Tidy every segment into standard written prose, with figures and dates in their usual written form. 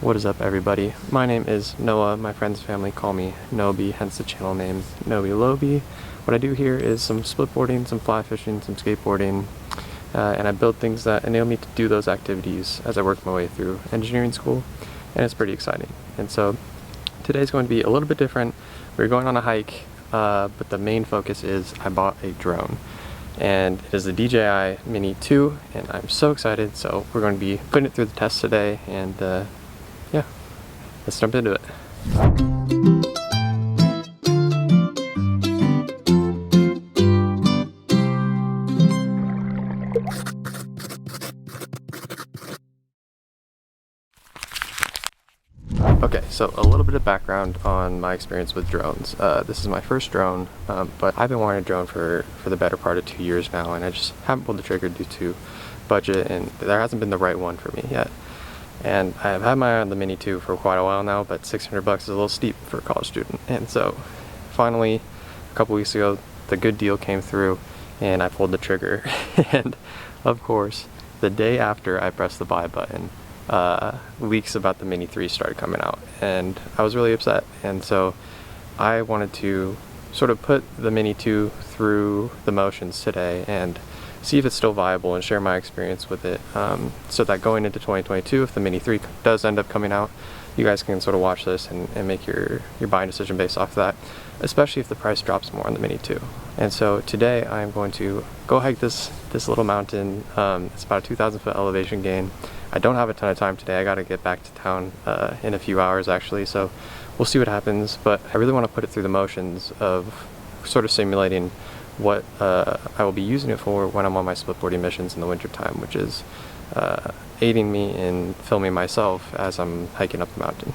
What is up, everybody? My name is Noah. My friends and family call me Nobi, hence the channel name Nobi Lobi. What I do here is some splitboarding, some fly fishing, some skateboarding, and I build things that enable me to do those activities as I work my way through engineering school, and it's pretty exciting. And so today's going to be a little bit different. We're going on a hike, but the main focus is I bought a drone. And it is the DJI Mini 2, and I'm so excited. So we're going to be putting it through the test today, and yeah, let's jump into it. Okay, so a little bit of background on my experience with drones. This is my first drone, but I've been wanting a drone for the better part of 2 years now, and I just haven't pulled the trigger due to budget, and there hasn't been the right one for me yet. And I've had my eye on the Mini 2 for quite a while now, but $600 is a little steep for a college student. And so finally, a couple weeks ago, the good deal came through and I pulled the trigger. And of course, the day after I pressed the buy button, leaks about the Mini 3 started coming out, and I was really upset. And so I wanted to sort of put the Mini 2 through the motions today and see if it's still viable and share my experience with it, so that going into 2022, if the Mini 3 does end up coming out, you guys can sort of watch this and make your buying decision based off of that, especially if the price drops more on the Mini 2. And so today I'm going to go hike this little mountain. It's about a 2,000 foot elevation gain. I don't have a ton of time today. I got to get back to town in a few hours actually, so we'll see what happens. But I really want to put it through the motions of sort of simulating what I will be using it for when I'm on my splitboarding missions in the winter time, which is aiding me in filming myself as I'm hiking up the mountain.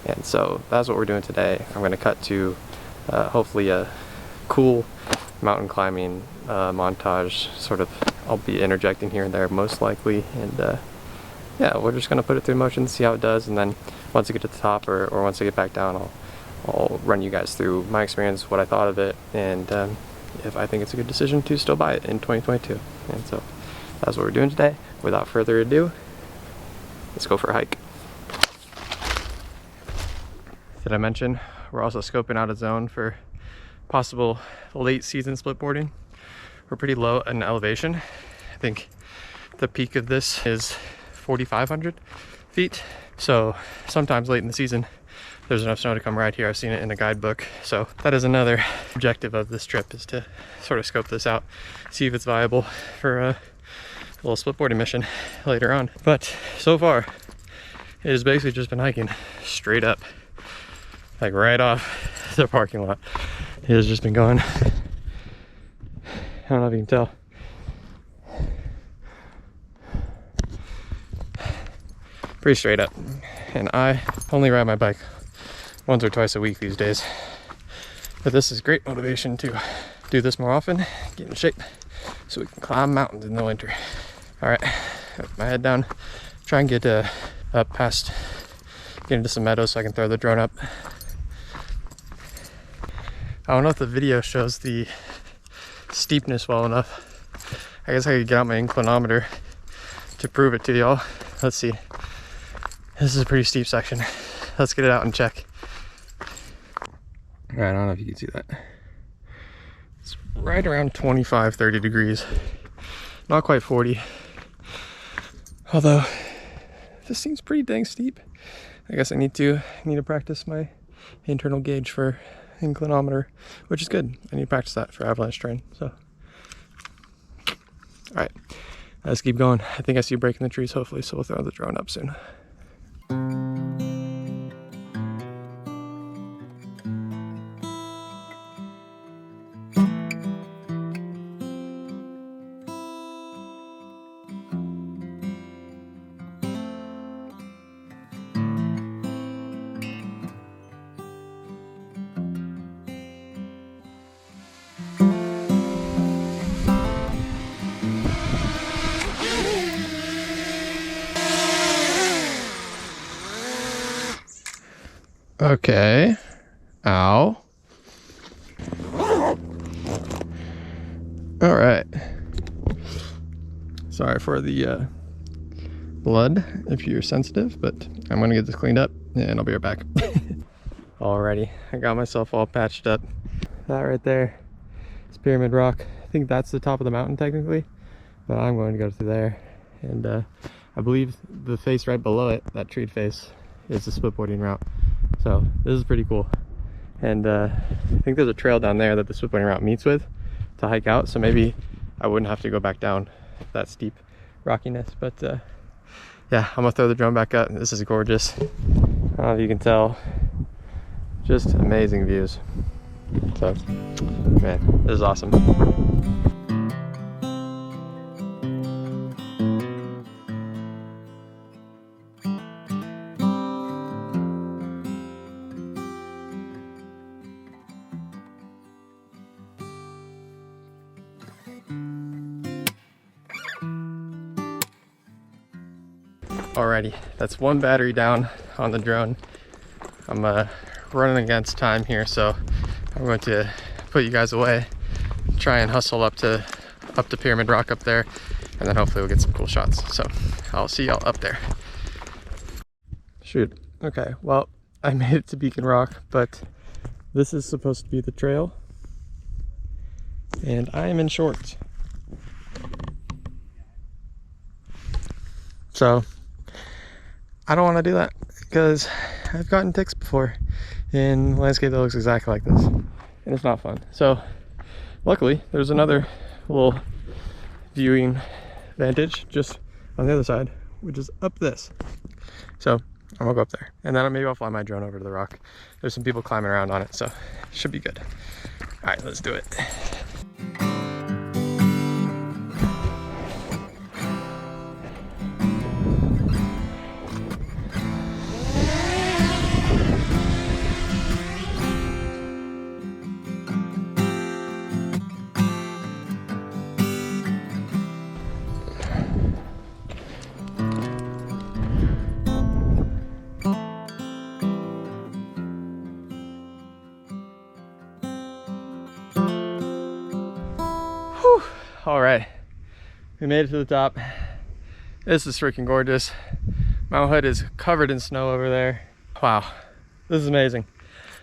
And so that's what we're doing today. I'm going to cut to hopefully a cool mountain climbing montage. Sort of, I'll be interjecting here and there most likely, and yeah, we're just going to put it through motion, see how it does, and then once I get to the top or once I get back down, I'll run you guys through my experience, what I thought of it, and if I think it's a good decision to still buy it in 2022. And so that's what we're doing today. Without further ado, let's go for a hike. Did I mention we're also scoping out a zone for possible late season splitboarding? We're pretty low in elevation. I think the peak of this is 4,500 feet. So sometimes late in the season, there's enough snow to come right here. I've seen it in a guidebook. So that is another objective of this trip, is to sort of scope this out, see if it's viable for a little splitboarding mission later on. But so far, it has basically just been hiking straight up, like right off the parking lot. It has just been going, I don't know if you can tell. Pretty straight up. And I only ride my bike once or twice a week these days, but this is great motivation to do this more often, get in shape so we can climb mountains in the winter. All right, put my head down, try and get up past, get into some meadows so I can throw the drone up. I don't know if the video shows the steepness well enough. I guess I could get out my inclinometer to prove it to y'all. Let's see. This is a pretty steep section. Let's get it out and check. All right, I don't know if you can see that. It's right around 25, 30 degrees. Not quite 40. Although, this seems pretty dang steep. I guess I need to practice my internal gauge for inclinometer, which is good. I need to practice that for avalanche terrain, so. All right, let's keep going. I think I see a break in the trees, hopefully, so we'll throw the drone up soon. Okay. Ow. All right. Sorry for the blood if you're sensitive, but I'm gonna get this cleaned up and I'll be right back. Alrighty, I got myself all patched up. That right there is Pyramid Rock. I think that's the top of the mountain technically, but I'm going to go through there. And I believe the face right below it, that treed face, is the splitboarding route. So this is pretty cool. And I think there's a trail down there that the splitboarding route meets with to hike out. So maybe I wouldn't have to go back down that steep rockiness. But yeah, I'm gonna throw the drone back up. This is gorgeous. I don't know if you can tell, just amazing views. So, man, this is awesome. Alrighty, that's one battery down on the drone. I'm running against time here, so I'm going to put you guys away, try and hustle up to Pyramid Rock up there, and then hopefully we'll get some cool shots. So I'll see y'all up there. Shoot. Okay, well, I made it to Beacon Rock, but this is supposed to be the trail, and I am in shorts. So I don't want to do that because I've gotten ticks before in landscape that looks exactly like this, and it's not fun. So luckily there's another little viewing vantage just on the other side, which is up this. So I'm gonna go up there, and then maybe I'll fly my drone over to the rock. There's some people climbing around on it, so it should be good. All right, let's do it. All right, we made it to the top. This is freaking gorgeous. Mount Hood is covered in snow over there. Wow, this is amazing.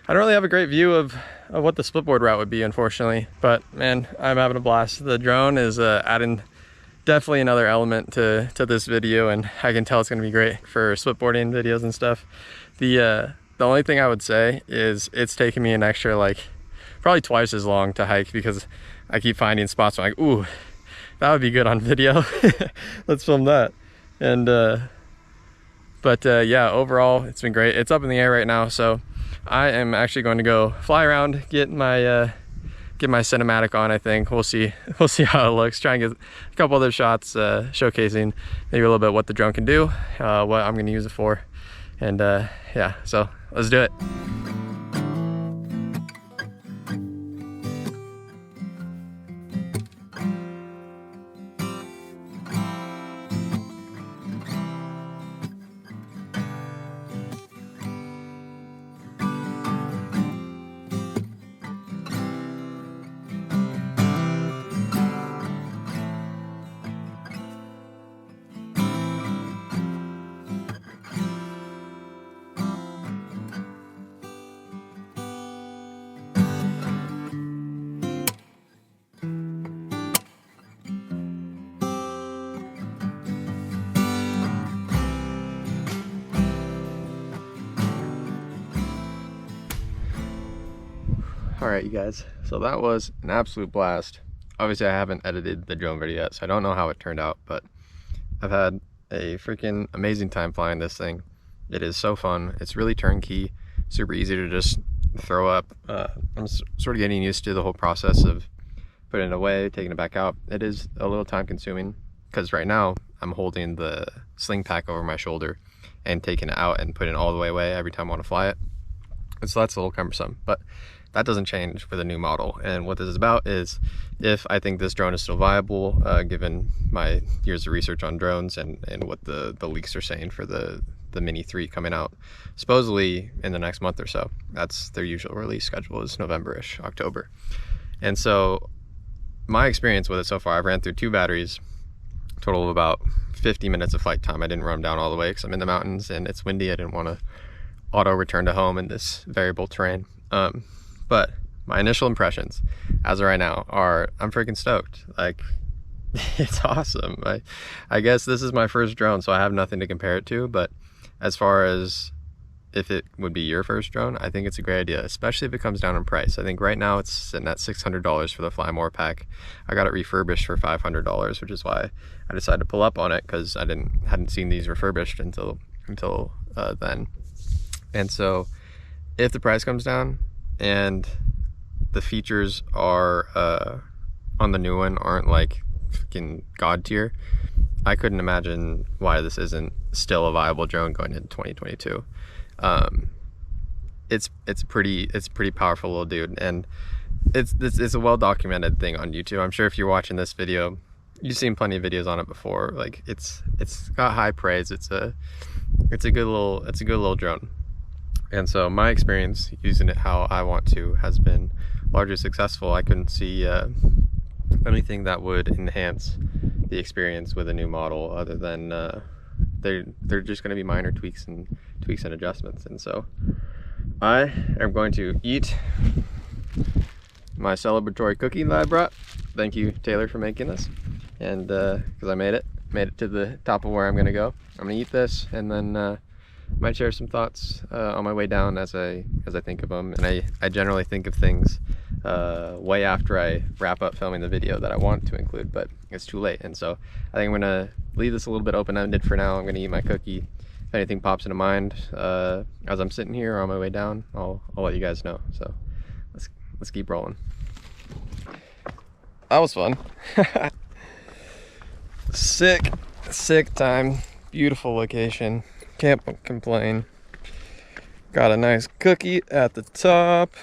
I don't really have a great view of what the splitboard route would be, unfortunately, but man, I'm having a blast. The drone is adding definitely another element to this video, and I can tell it's gonna be great for splitboarding videos and stuff. The only thing I would say is it's taken me an extra, like, probably twice as long to hike, because I keep finding spots where I'm like, ooh, that would be good on video. Let's film that. And but yeah, overall it's been great. It's up in the air right now, so I am actually going to go fly around, get my cinematic on. I think we'll see how it looks. Try and get a couple other shots showcasing maybe a little bit what the drone can do, what I'm going to use it for, and yeah, so let's do it. All right, you guys, so that was an absolute blast. Obviously I haven't edited the drone video yet, so I don't know how it turned out, but I've had a freaking amazing time flying this thing. It is so fun. It's really turnkey, super easy to just throw up. I'm sort of getting used to the whole process of putting it away, taking it back out. It is a little time consuming because right now I'm holding the sling pack over my shoulder and taking it out and putting it all the way away every time I want to fly it. And so that's a little cumbersome, but that doesn't change with a new model. And what this is about is if I think this drone is still viable, given my years of research on drones and what the leaks are saying for the Mini 3 coming out supposedly in the next month or so. That's their usual release schedule, is November-ish, October. And so my experience with it so far, I've ran through 2 batteries, total of about 50 minutes of flight time. I didn't run down all the way because I'm in the mountains and it's windy. I didn't want to auto return to home in this variable terrain. But my initial impressions as of right now are I'm freaking stoked. Like, it's awesome. I guess this is my first drone, so I have nothing to compare it to, but as far as if it would be your first drone, I think it's a great idea, especially if it comes down in price. I think right now it's sitting at $600 for the Fly More pack. I got it refurbished for $500, which is why I decided to pull up on it, because I hadn't seen these refurbished until then. And so if the price comes down and the features are on the new one aren't like fucking god tier, I couldn't imagine why this isn't still a viable drone going into 2022. It's a pretty powerful little dude, and it's a well documented thing on YouTube. I'm sure if you're watching this video, you've seen plenty of videos on it before. Like, it's got high praise. It's a good little drone. And so my experience using it how I want to has been largely successful. I couldn't see anything that would enhance the experience with a new model other than they're just going to be minor tweaks and adjustments. And so I am going to eat my celebratory cookie that I brought. Thank you, Taylor, for making this, and because I made it to the top of where I'm going to go. I'm going to eat this, and then might share some thoughts on my way down as I think of them. And I generally think of things way after I wrap up filming the video that I want to include, but it's too late. And so I think I'm gonna leave this a little bit open-ended for now. I'm gonna eat my cookie. If anything pops into mind as I'm sitting here or on my way down, I'll let you guys know. So let's keep rolling. That was fun. Sick time. Beautiful location. Can't complain. Got a nice cookie at the top.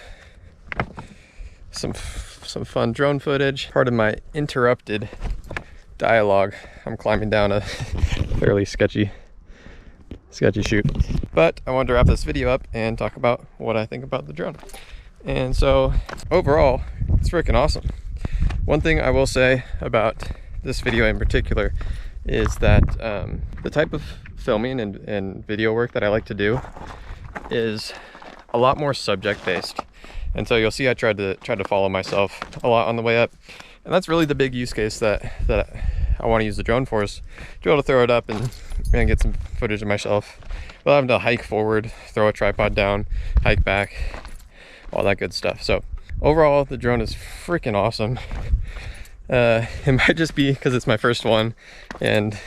Some fun drone footage. Part of my interrupted dialogue. I'm climbing down a fairly sketchy chute. But I wanted to wrap this video up and talk about what I think about the drone. And so overall, it's freaking awesome. One thing I will say about this video in particular is that the type of filming and video work that I like to do is a lot more subject-based. And so you'll see I tried to follow myself a lot on the way up. And that's really the big use case that I want to use the drone for, is to be able to throw it up and get some footage of myself without having to hike forward, throw a tripod down, hike back, all that good stuff. So overall, the drone is freaking awesome. It might just be because it's my first one, and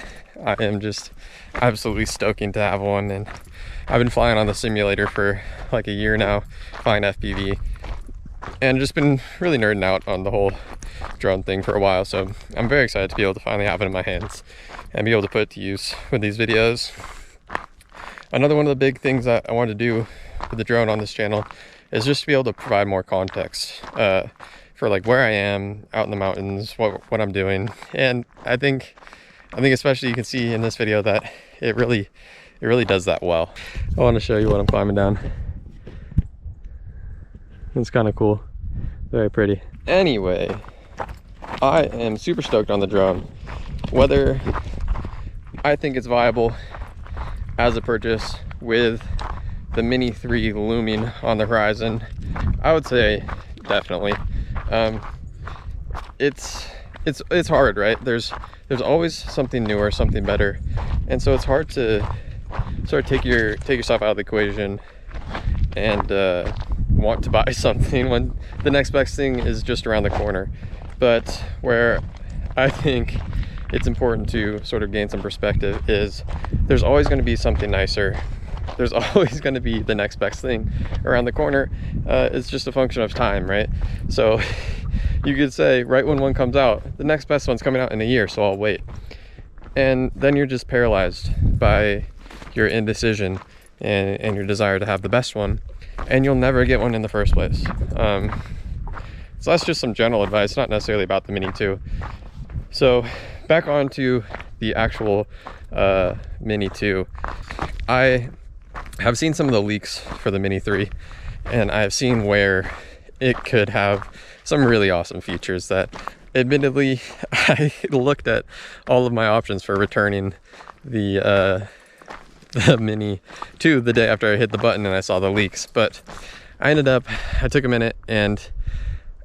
I am just absolutely stoking to have one. And I've been flying on the simulator for like a year now, flying FPV, and just been really nerding out on the whole drone thing for a while. So I'm very excited to be able to finally have it in my hands and be able to put it to use with these videos. Another one of the big things that I want to do with the drone on this channel is just to be able to provide more context for like where I am out in the mountains, what I'm doing. And I think especially you can see in this video that it really does that well. I want to show you what I'm climbing down. It's kind of cool, very pretty. Anyway, I am super stoked on the drone. Whether I think it's viable as a purchase with the Mini 3 looming on the horizon, I would say definitely. It's hard, right? There's always something newer, something better, and so it's hard to sort of take yourself out of the equation and want to buy something when the next best thing is just around the corner. But where I think it's important to sort of gain some perspective is there's always going to be something nicer. There's always going to be the next best thing around the corner. It's just a function of time, right? So you could say right when one comes out, the next best one's coming out in a year, so I'll wait. And then you're just paralyzed by your indecision and your desire to have the best one, and you'll never get one in the first place. So that's just some general advice, not necessarily about the Mini 2. So back on to the actual Mini 2. I have seen some of the leaks for the Mini 3, and I have seen where it could have some really awesome features that, admittedly, I looked at all of my options for returning the Mini 2 the day after I hit the button and I saw the leaks, but I took a minute and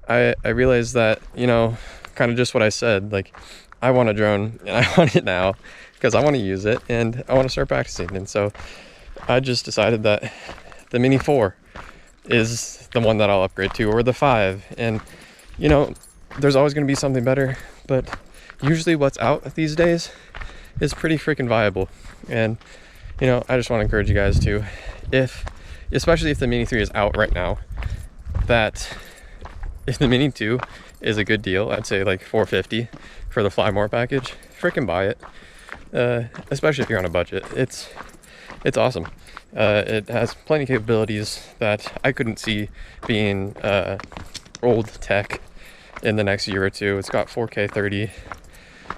I realized that, you know, kind of just what I said, like, I want a drone and I want it now because I want to use it and I want to start practicing. And so I just decided that the Mini 4 is the one that I'll upgrade to, or the 5. And, you know, there's always going to be something better, but usually what's out these days is pretty freaking viable. And, you know, I just want to encourage you guys to, especially if the Mini 3 is out right now, that if the Mini 2 is a good deal, I'd say like $450 for the Fly More package, freaking buy it. Especially if you're on a budget. It's awesome. It has plenty of capabilities that I couldn't see being old tech in the next year or two. It's got 4K 30.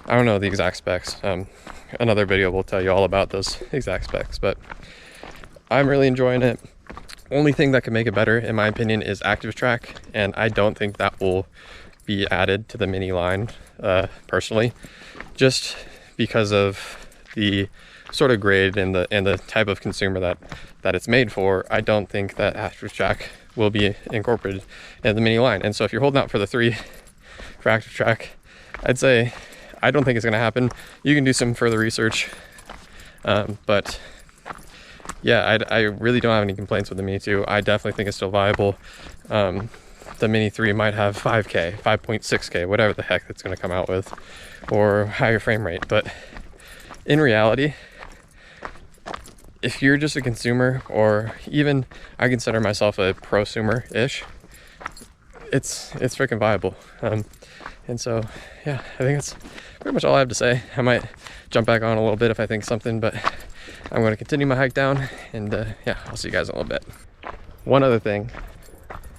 I don't know the exact specs. Another video will tell you all about those exact specs, but I'm really enjoying it. Only thing that can make it better, in my opinion, is active track, and I don't think that will be added to the Mini line, personally, just because of the sort of grade and the type of consumer that it's made for. I don't think that active track will be incorporated in the Mini line. And so if you're holding out for the 3 for active track, I'd say I don't think it's going to happen. You can do some further research, but yeah, I really don't have any complaints with the Mini 2. I definitely think it's still viable. The Mini 3 might have 5K, 5.6K, whatever the heck it's going to come out with, or higher frame rate. But in reality, if you're just a consumer, or even I consider myself a prosumer-ish, it's freaking viable. And so, yeah, I think that's pretty much all I have to say. I might jump back on a little bit if I think something, but I'm going to continue my hike down, and yeah, I'll see you guys in a little bit. One other thing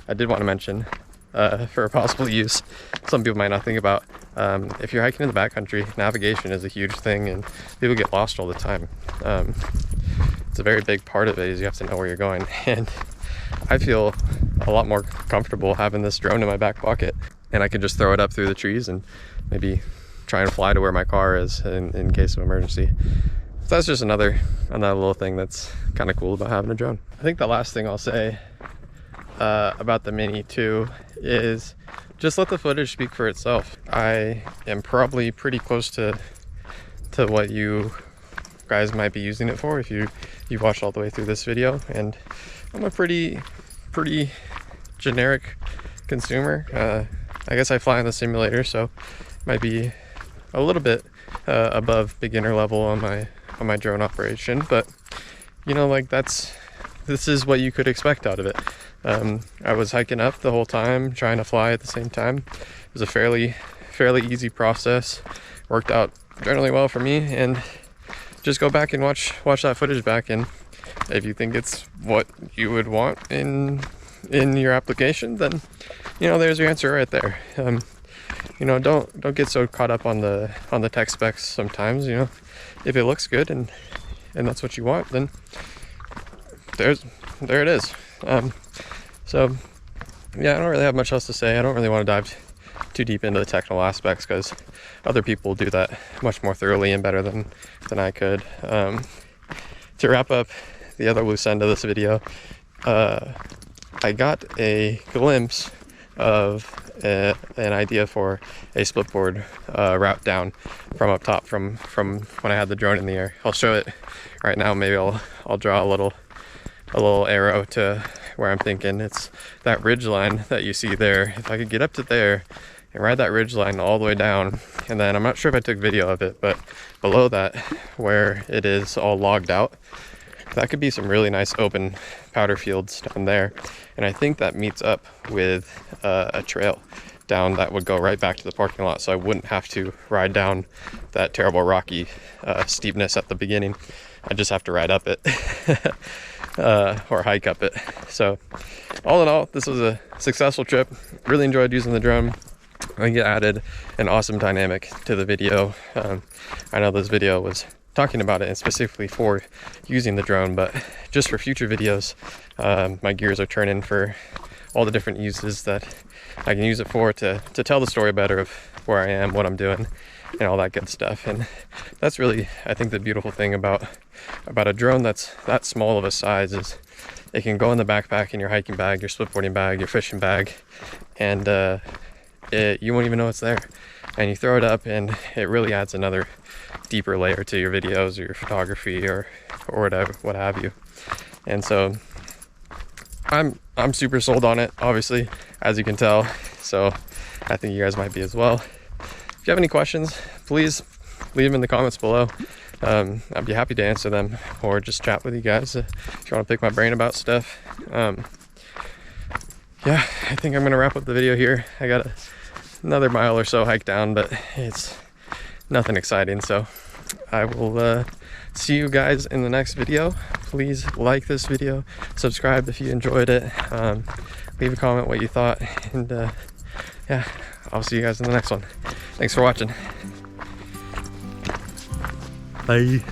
I did want to mention for a possible use, some people might not think about, if you're hiking in the backcountry, navigation is a huge thing, and people get lost all the time. It's a very big part of it, is you have to know where you're going, and I feel a lot more comfortable having this drone in my back pocket, and I can just throw it up through the trees and maybe try and fly to where my car is in case of emergency. So that's just another little thing that's kind of cool about having a drone. I think the last thing I'll say about the Mini 2 is just let the footage speak for itself. I am probably pretty close to what you guys might be using it for if you've watched all the way through this video, and I'm a pretty generic consumer. I guess I fly on the simulator, so might be a little bit above beginner level on my drone operation, but you know, like, this is what you could expect out of it. I was hiking up the whole time, trying to fly at the same time. It was a fairly easy process. Worked out generally well for me, and just go back and watch that footage back, and if you think it's what you would want in your application, then, you know, there's your answer right there. You know, don't get so caught up on the tech specs sometimes. You know, if it looks good and that's what you want, then there it is. So yeah, I don't really have much else to say. I don't really want to dive too deep into the technical aspects, because other people do that much more thoroughly and better than I could. To wrap up the other loose end of this video, I got a glimpse of an idea for a splitboard route down from up top, from when I had the drone in the air. I'll show it right now. Maybe I'll draw a little arrow to where I'm thinking. It's that ridge line that you see there. If I could get up to there and ride that ridge line all the way down, and then I'm not sure if I took video of it, but below that, where it is all logged out, that could be some really nice open powder fields down there. And I think that meets up with a trail down that would go right back to the parking lot, so I wouldn't have to ride down that terrible rocky steepness at the beginning. I just have to ride up it or hike up it. So all in all, this was a successful trip. Really enjoyed using the drone. I think it added an awesome dynamic to the video. I know this video was talking about it and specifically for using the drone, but just for future videos, my gears are turning for all the different uses that I can use it for to tell the story better of where I am, what I'm doing, and all that good stuff. And that's really, I think, the beautiful thing about a drone that's that small of a size is it can go in the backpack, in your hiking bag, your splitboarding bag, your fishing bag, and you won't even know it's there. And you throw it up and it really adds another deeper layer to your videos or your photography or whatever, what have you. And so I'm super sold on it, obviously, as you can tell. So I think you guys might be as well. If you have any questions, please leave them in the comments below. I'd be happy to answer them or just chat with you guys if you want to pick my brain about stuff. Yeah, I think I'm gonna wrap up the video here. I got another mile or so hike down, but it's nothing exciting. So I will see you guys in the next video. Please like this video, subscribe if you enjoyed it, leave a comment what you thought, and yeah, I'll see you guys in the next one. Thanks for watching. Bye.